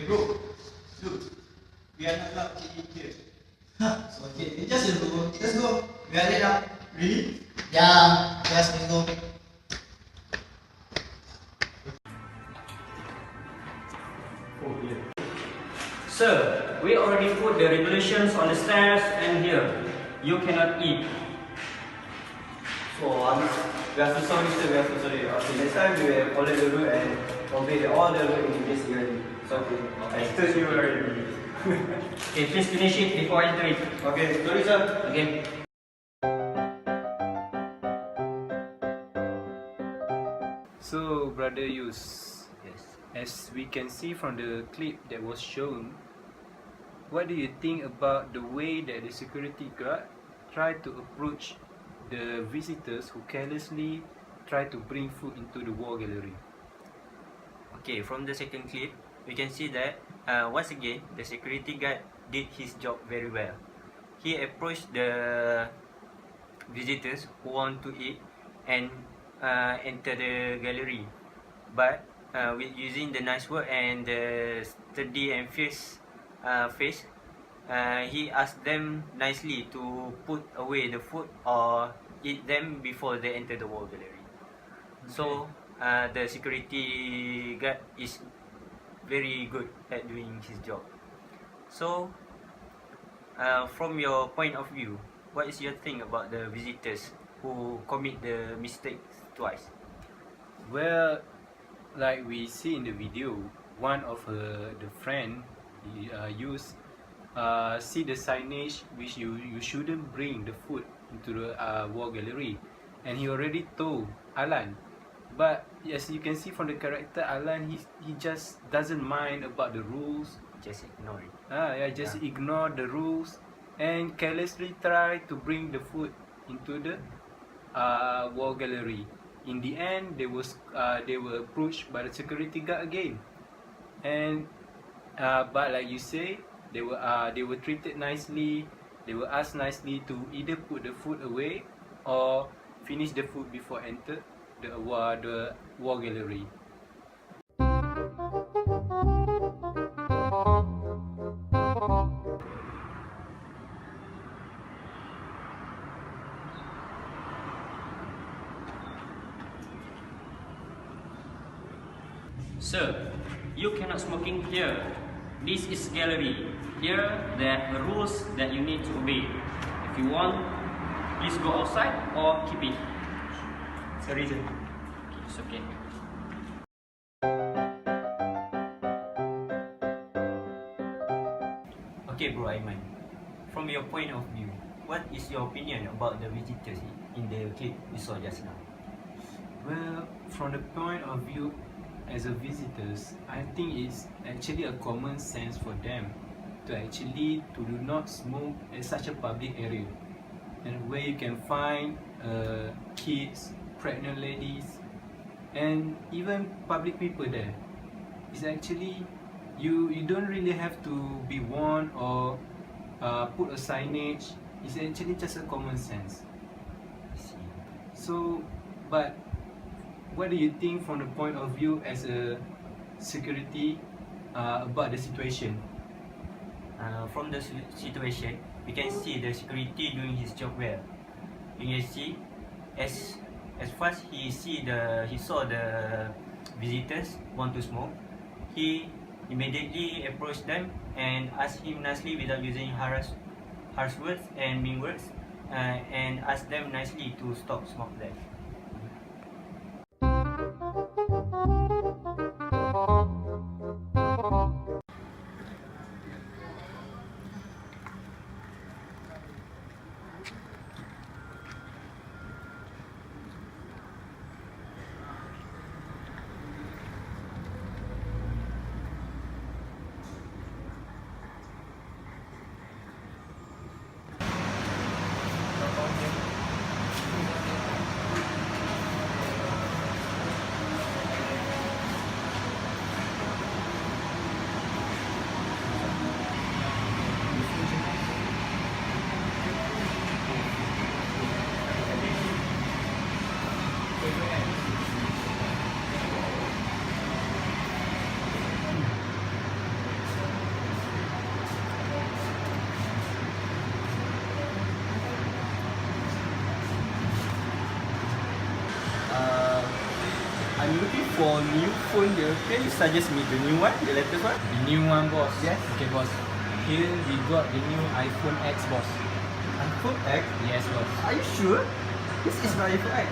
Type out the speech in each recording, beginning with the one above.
Hey bro, look, we are not allowed to eat here. Huh, so okay, just go. Let's go. We are late now. Really? Yeah, just let's go. Oh yeah. Sir, we already put the regulations on the stairs and here. You cannot eat. So we are so sorry sir, we are so sorry. Okay, next time we will follow the rule and obey all the rule in this year. So okay. I told you already. Okay, please finish it before I enter it. Okay, sorry sir. Okay. So, Brother Yus, yes, as we can see from the clip that was shown, what do you think about the way that the security guard tried to approach the visitors who carelessly tried to bring food into the war gallery? Okay, from the second clip, we can see that once again, the security guard did his job very well. He approached the visitors who want to eat and enter the gallery, but with using the nice word and the sturdy and fierce face, he asked them nicely to put away the food or eat them before they enter the war gallery. Okay. So the security guard is very good at doing his job. So from your point of view, what is your thing about the visitors who commit the mistakes twice? Well, like we see in the video, one of the friend used see the signage which you shouldn't bring the food into the war gallery, and he already told Alan, but as you can see from the character Alan, he just doesn't mind about the rules. Just ignore it. Ignore the rules and carelessly try to bring the food into the war gallery. In the end, they were approached by the security guard again, and but like you say, they were treated nicely. They were asked nicely to either put the food away or finish the food before enter the war gallery. Sir, you cannot smoking here. This is gallery. Here there are rules that you need to obey. If you want, please go outside or keep it. Sorry sir. Okay, it's okay. Okay, bro Aiman. From your point of view, what is your opinion about the visitors in the clip we saw just now? Well, from the point of view as a visitors, I think it's actually a common sense for them to do not smoke at such a public area, and where you can find kids, pregnant ladies, and even public people there. It's actually you don't really have to be warned or put a signage. It's actually just a common sense. So, but what do you think from the point of view as a security about the situation? From the situation, we can see the security doing his job well. You can see, as fast he saw the visitors want to smoke, he immediately approached them and asked him nicely without using harsh words and mean words, and asked them nicely to stop smoke there. I'm looking for new phone here. Can you suggest me the new one, the latest one? The new one, boss. Yes. Okay, boss. Here we got the new iPhone X, boss. iPhone X? Yes, boss. Are you sure? This is not iPhone X.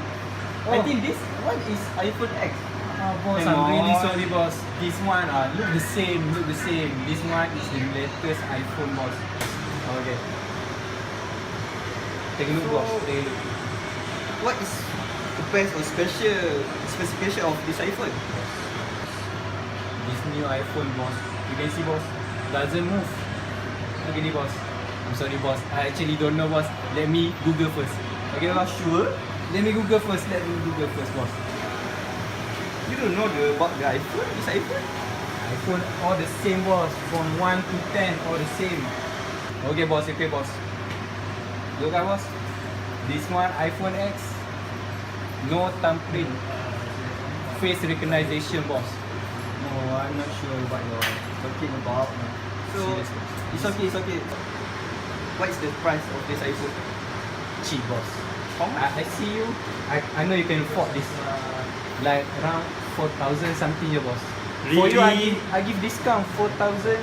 I Oh. think this one is iPhone X. Boss, Hang I'm really on. sorry, boss. This one look the same, This one is the latest iPhone, boss. Okay. Take a look, So- boss. Take a look. What is the best or special specification of this iPhone? This new iPhone, boss. You can see, boss. Doesn't move. Look at it, boss. I'm sorry, boss. I actually don't know, boss. Let me Google first. Okay, Are boss. you sure? Let me Google first. Boss. You don't know about the iPhone? This iPhone? iPhone all the same, boss. From 1 to 10, all the same. Okay, boss. Look at, boss. This one, iPhone X. No thumbprint. Face recognition, boss. No, I'm not sure what you're talking about. So, Serious, boss. it's okay. What is the price of this iPhone? Cheap, boss. How much? I see you. I know you can afford this. Like around 4,000 something, your boss. For you, Really? I give discount 4,000.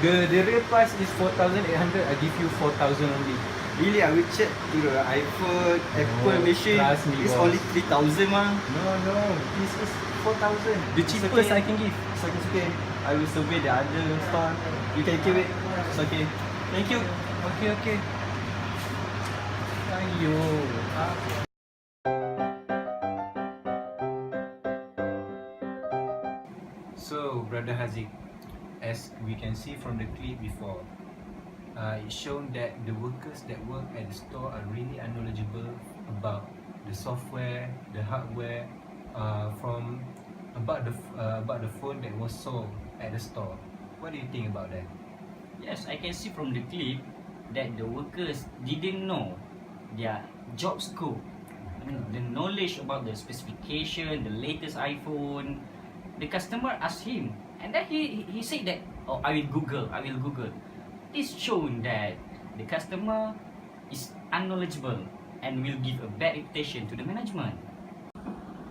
The real price is 4,800. I give you 4,000 only. Really, I will check the iPhone, Apple No, machine. trust me, It's boss. only 3,000 mah. No. This is 4,000. The It's cheapest okay. I can give. It's okay. I will survey the other store. You can keep it. It's okay. Thank you. Okay. Ayo. So, Brother Haziq, as we can see from the clip before, it's shown that the workers that work at the store are really unknowledgeable about the software, the hardware, about the phone that was sold at the store. What do you think about that? Yes, I can see from the clip that the workers didn't know their job scope. I mean, the knowledge about the specification, the latest iPhone. The customer asked him, and then he said that, oh, I will Google. This shown that the customer is unknowledgeable and will give a bad reputation to the management.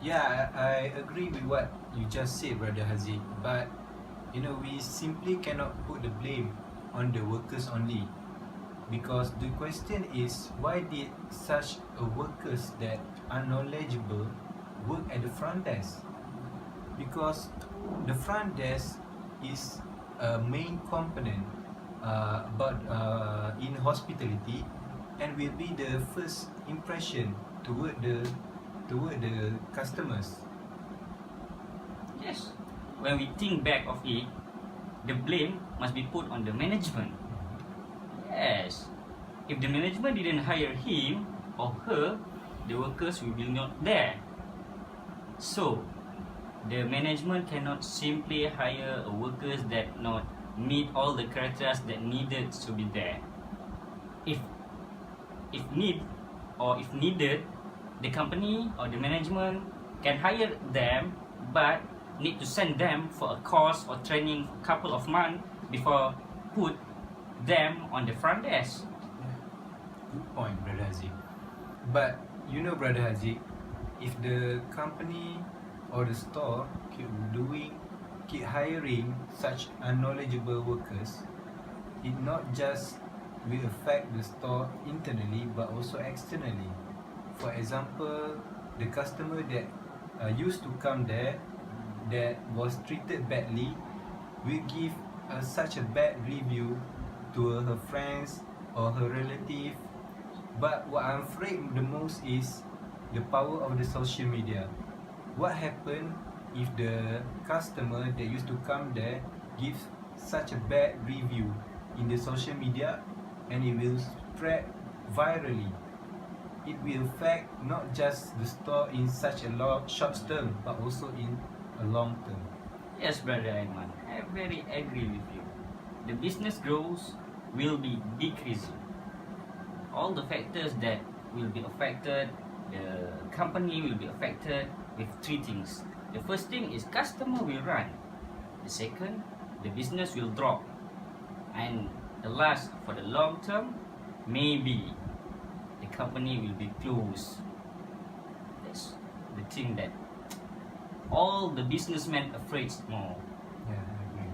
Yeah, I agree with what you just said, Brother Haziq. But we simply cannot put the blame on the workers only, because the question is, why did such a workers that are knowledgeable work at the front desk? Because the front desk is a main component in hospitality, and will be the first impression toward the customers. Yes, when we think back of it, the blame must be put on the management. Yes, if the management didn't hire him or her, the workers will be not there. So, the management cannot simply hire a workers that not meet all the criteria that needed to be there. If needed, the company or the management can hire them, but need to send them for a course or training for a couple of months before put them on the front desk. Good point, Brother Haziq. But Brother Haziq, if the company or the store keep hiring such unknowledgeable workers, it not just will affect the store internally but also externally. For example, the customer that used to come there that was treated badly will give such a bad review to her friends or her relative. But what I'm afraid the most is the power of the social media. What happen if the customer that used to come there gives such a bad review in the social media, and it will spread virally? It will affect not just the store in such a short term, but also in a long term. Yes, Brother Aiman, I very agree with you. The business growth will be decreasing. All the factors that will be affected, the company will be affected with three things. The first thing is customer will run. The second, the business will drop. And the last, for the long term, maybe the company will be closed. That's the thing that all the businessmen afraid more. Yeah, I agree.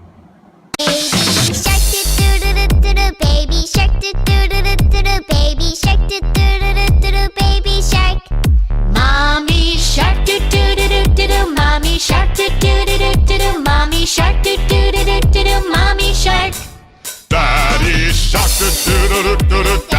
Baby shark do do do do do do, baby shark do do do do do do, baby shark do do do do do do, baby shark. Mommy shark do do do do do do, mommy shark do do do do do do, mommy shark do do do do do do, mommy shark. Daddy shark, do do do do do do.